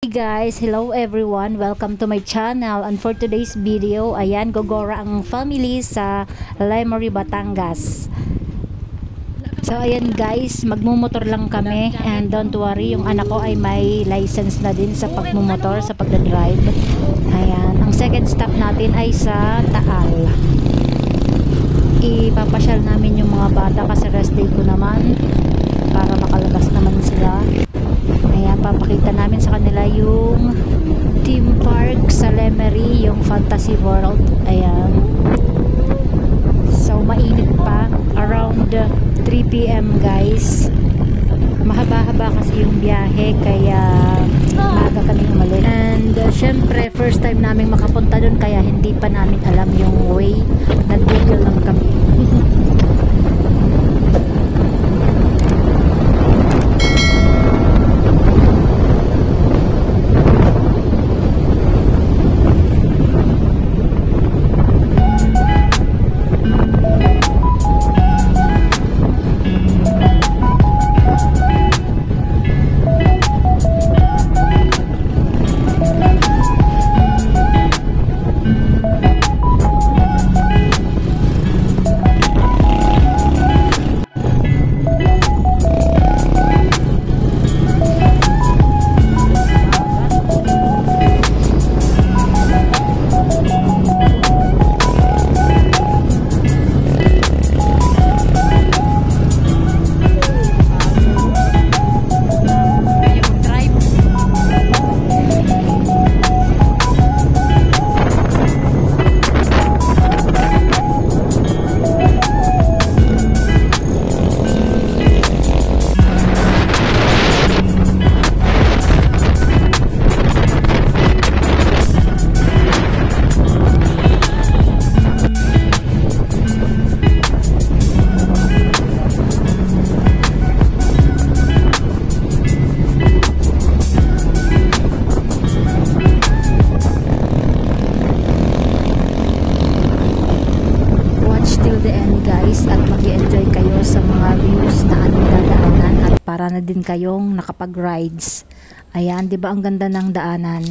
Guys, hello everyone, welcome to my channel. And for today's video, ayan, gogora ang family sa Lemery, Batangas. So ayan guys, magmumotor lang kami, and don't worry, yung anak ko ay may license na din sa pagmumotor, sa pagdadrive. Ayan, ang second stop natin ay sa Taal. Ipapasyal namin yung mga bata kasi rest day ko naman, para makalabas naman sila. Ayan, papakita namin sa kanila yung theme park sa Lemery, yung Fantasy World. Ayan. So, mainit pa. Around 3 PM guys. Mahaba-haba kasi yung biyahe, kaya maaga kami umalis. And syempre, first time namin makapunta dun, kaya hindi pa namin alam yung way. Nag-google lang kami. At mag-enjoy kayo sa mga views na ating dadaanan, at para na din kayong nakapag-rides. Ayan, 'di ba ang ganda ng daanan?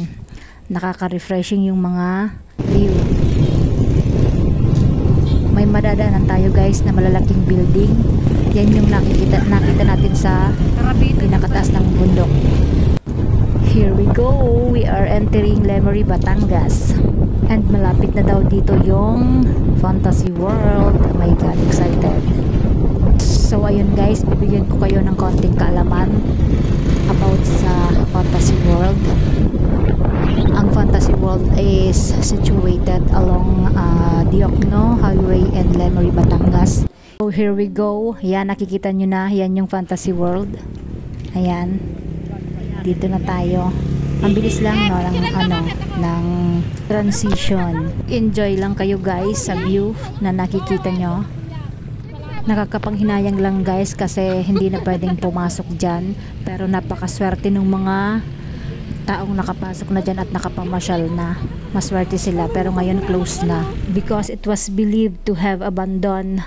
Nakaka-refreshing yung mga view. May madadaanan tayo guys na malalaking building. Yan yung nakita natin sa pinakataas ng bundok. Here we go. We are entering Lemery, Batangas. And malapit na daw dito yung Fantasy World. Oh my God, excited. So ayun guys, bibigyan ko kayo ng konting kaalaman about sa Fantasy World. Ang Fantasy World is situated along Diokno Highway and Lemery, Batangas. So here we go. Yan, nakikita nyo na. Yan yung Fantasy World. Ayan. Dito na tayo. Ang bilis lang no, ng transition. Enjoy lang kayo guys sa view na nakikita nyo. Nakakapanghinayang lang guys kasi hindi na pwedeng pumasok dyan, pero napakaswerte ng mga taong nakapasok na dyan at nakapamasyal na. Maswerte sila, pero ngayon close na because it was believed to have abandoned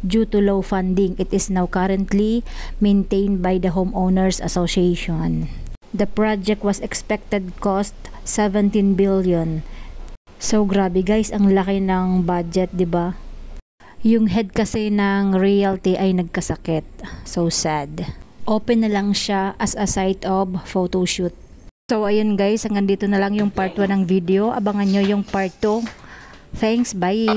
due to low funding. It is now currently maintained by the Homeowners Association. The project was expected cost 17 billion. So grabe guys, ang laki ng budget, 'di ba? Yung head kasi ng realty ay nagkasakit. So sad. Open na lang siya as a site of photoshoot. So ayun guys, hanggang dito na lang yung part 1 ng video. Abangan nyo yung part 2. Thanks, bye!